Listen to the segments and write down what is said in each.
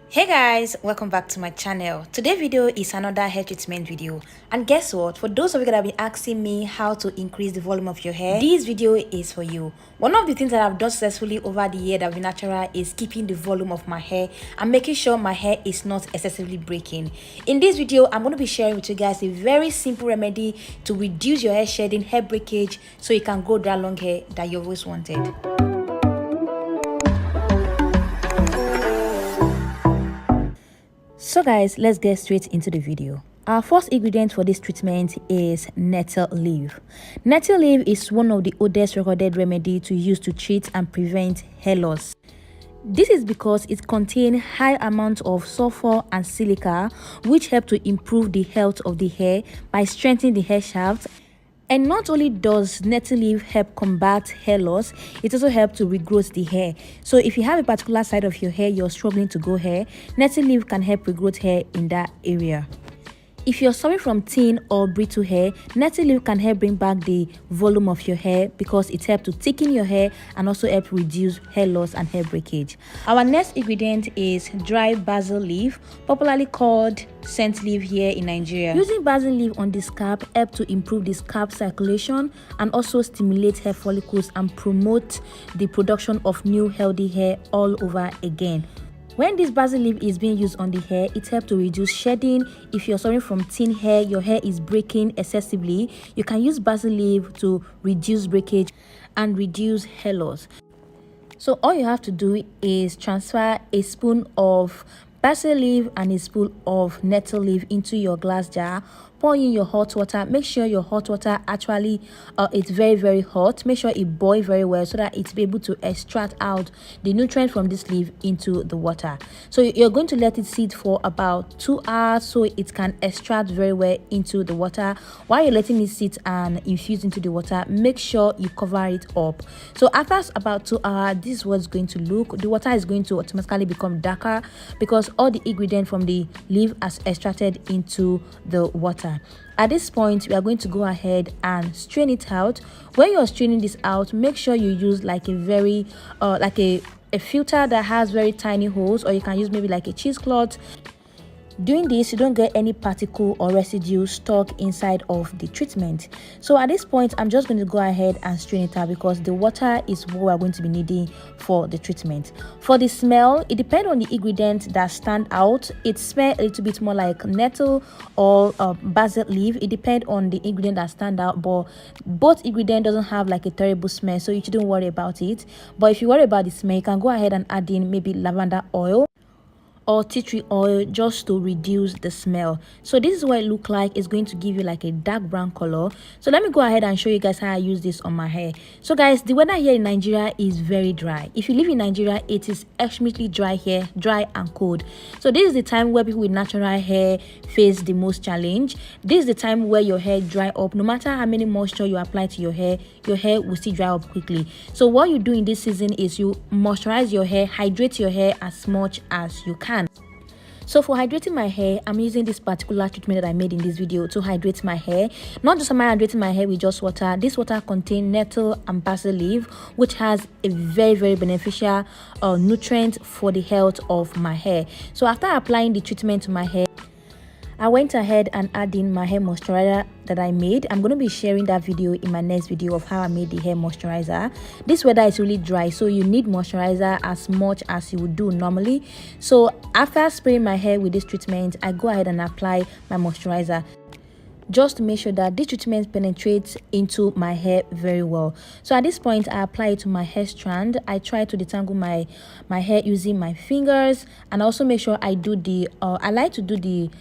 Hey guys, welcome back to my channel. Today's video is another hair treatment video, and guess what, for those of you that have been asking me how to increase the volume of your hair, this video is for you. One of the things that I've done successfully over the year that have been natural is keeping the volume of my hair and making sure my hair is not excessively breaking. In this video, I'm going to be sharing with you guys a very simple remedy to reduce your hair shedding, hair breakage, so you can grow that long hair that you always wanted. So guys, let's get straight into the video. Our first ingredient for this treatment is nettle leaf. Nettle leaf is one of the oldest recorded remedy to use to treat and prevent hair loss. This is because it contains high amount of sulfur and silica, which help to improve the health of the hair by strengthening the hair shaft. And not only does nettle leaf help combat hair loss, it also helps to regrowth the hair. So if you have a particular side of your hair you're struggling to grow hair, nettle leaf can help regrowth hair in that area. If you're suffering from thin or brittle hair, nettle leaf can help bring back the volume of your hair because it helps to thicken your hair and also help reduce hair loss and hair breakage. Our next ingredient is dry basil leaf, popularly called scent leaf here in Nigeria. Using basil leaf on the scalp helps to improve the scalp circulation and also stimulate hair follicles and promote the production of new healthy hair all over again. When this basil leaf is being used on the hair, it helps to reduce shedding. If you're suffering from thin hair, your hair is breaking excessively, you can use basil leaf to reduce breakage and reduce hair loss. So all you have to do is transfer a spoon of basil leaf and a spoon of nettle leaf into your glass jar. Pour in your hot water. Make sure your hot water actually it's very hot. Make sure it boils very well so that it's be able to extract out the nutrient from this leaf into the water. So you're going to let it sit for about 2 hours so it can extract very well into the water. While you're letting it sit and infuse into the water, make sure you cover it up. So after about 2 hours, this is what's going to look. The water is going to automatically become darker because all the ingredient from the leaf has extracted into the water. At this point, we are going to go ahead and strain it out. When you're straining this out, make sure you use like a very a filter that has very tiny holes, or you can use maybe like a cheesecloth. Doing this, you don't get any particle or residue stuck inside of the treatment. So at this point, I'm just going to go ahead and strain it out because the water is what we're going to be needing for the treatment. For the smell, it depends on the ingredients that stand out. It smells a little bit more like nettle or basil leaf. It depends on the ingredient that stand out, but both ingredients doesn't have like a terrible smell, so you shouldn't worry about it. But if you worry about the smell, you can go ahead and add in maybe lavender oil or tea tree oil just to reduce the smell. So this is what it look like. It's going to give you like a dark brown color. So let me go ahead and show you guys how I use this on my hair. So guys, the weather here in Nigeria is very dry. If you live in Nigeria, it is extremely dry here, dry and cold. So this is the time where people with natural hair face the most challenge. This is the time where your hair dry up. No matter how many moisture you apply to your hair will still dry up quickly. So what you do in this season is you moisturize your hair, hydrate your hair as much as you can. So for hydrating my hair, I'm using this particular treatment that I made in this video to hydrate my hair. Not just am I hydrating my hair with just water. This water contains nettle and basil leaf, which has a very beneficial nutrient for the health of my hair. So after applying the treatment to my hair, I went ahead and added in my hair moisturizer that I made. I'm going to be sharing that video in my next video of how I made the hair moisturizer. This weather is really dry, so you need moisturizer as much as you would do normally. So after spraying my hair with this treatment, I go ahead and apply my moisturizer just to make sure that this treatment penetrates into my hair very well. So at this point, I apply it to my hair strand. I try to detangle my hair using my fingers, and also make sure I do the I like to do the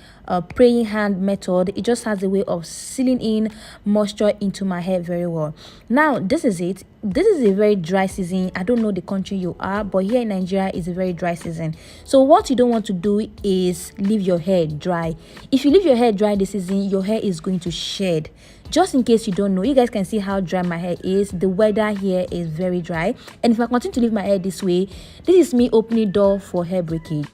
praying hand method. It just has a way of sealing in moisture into my hair very well. Now this is it. This is a very dry season. I don't know the country you are, but here in Nigeria is a very dry season. So what you don't want to do is leave your hair dry. If you leave your hair dry this season, your hair is going to shed. Just in case you don't know, you guys can see how dry my hair is. The weather here is very dry, and if I continue to leave my hair this way, this is me opening door for hair breakage.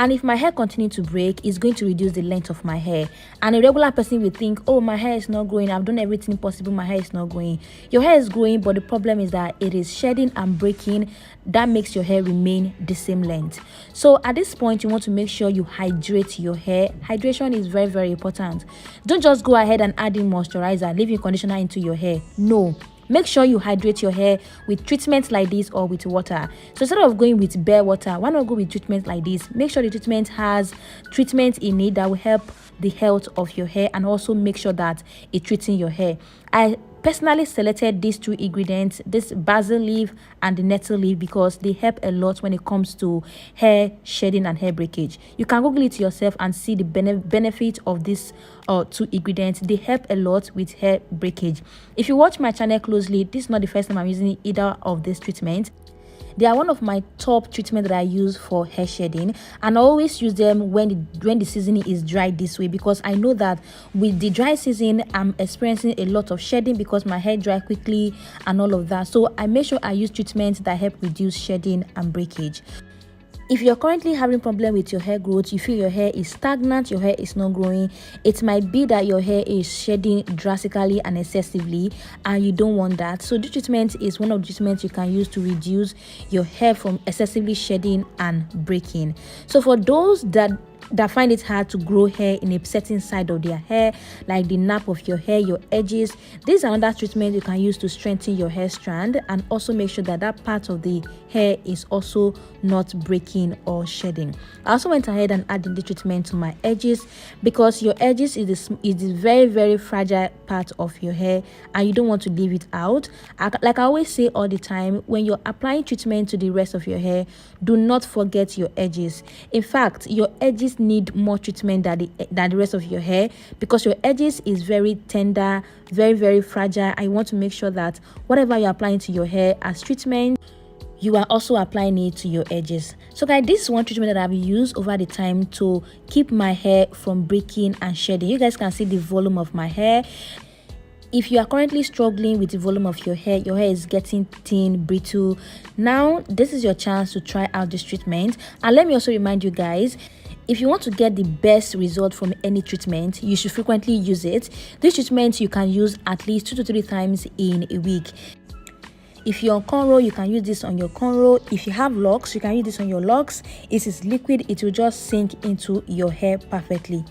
And if my hair continues to break, it's going to reduce the length of my hair. And a regular person will think, oh, my hair is not growing, I've done everything possible, my hair is not growing. Your hair is growing, but the problem is that it is shedding and breaking. That makes your hair remain the same length. So at this point, you want to make sure you hydrate your hair. Hydration is very, very important. Don't just go ahead and add in moisturizer, leaving conditioner into your hair. No. Make sure you hydrate your hair with treatments like this or with water. So instead of going with bare water, why not go with treatments like this? Make sure the treatment has treatment in it that will help the health of your hair, and also make sure that it's treating your hair. I personally selected these two ingredients, this basil leaf and the nettle leaf, because they help a lot when it comes to hair shedding and hair breakage. You can Google it yourself and see the benefit of these two ingredients. They help a lot with hair breakage. If you watch my channel closely, this is not the first time I'm using either of these treatments. They are one of my top treatments that I use for hair shedding, and I always use them when the season is dry this way, because I know that with the dry season I'm experiencing a lot of shedding because my hair dry quickly and all of that. So I make sure I use treatments that help reduce shedding and breakage. If you're currently having problem with your hair growth, you feel your hair is stagnant, your hair is not growing, it might be that your hair is shedding drastically and excessively, and you don't want that. So this treatment is one of the treatments you can use to reduce your hair from excessively shedding and breaking. So for those that find it hard to grow hair in a certain side of their hair, like the nape of your hair, your edges, this is another treatment you can use to strengthen your hair strand and also make sure that that part of the hair is also not breaking or shedding. I also went ahead and added the treatment to my edges, because your edges is the very, very fragile part of your hair and you don't want to leave it out. Like I always say all the time, when you're applying treatment to the rest of your hair, do not forget your edges. In fact, your edges need more treatment than the rest of your hair, because your edges is very tender, very, very fragile. I want to make sure that whatever you're applying to your hair as treatment, you are also applying it to your edges. So guys, this is one treatment that I've used over the time to keep my hair from breaking and shedding. You guys can see the volume of my hair. If you are currently struggling with the volume of your hair is getting thin, brittle, now this is your chance to try out this treatment. And let me also remind you guys, if you want to get the best result from any treatment, you should frequently use it. This treatment you can use at least 2 to 3 times in a week. If you're on cornrow, you can use this on your cornrow. If you have locks, you can use this on your locks. It is liquid, it will just sink into your hair perfectly.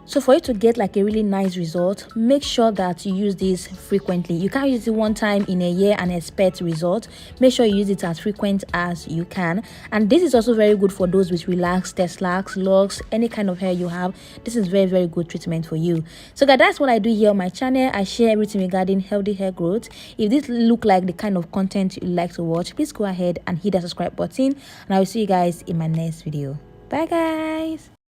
So for you to get like a really nice result, make sure that you use this frequently. You can't use it one time in a year and expect result. Make sure you use it as frequent as you can. And this is also very good for those with relaxed slacks, locks, any kind of hair you have. This is very, very good treatment for you. So guys, that's what I do here on my channel. I share everything regarding healthy hair growth. If this look like the kind of content you like to watch, please go ahead and hit that subscribe button, and I will see you guys in my next video. Bye guys.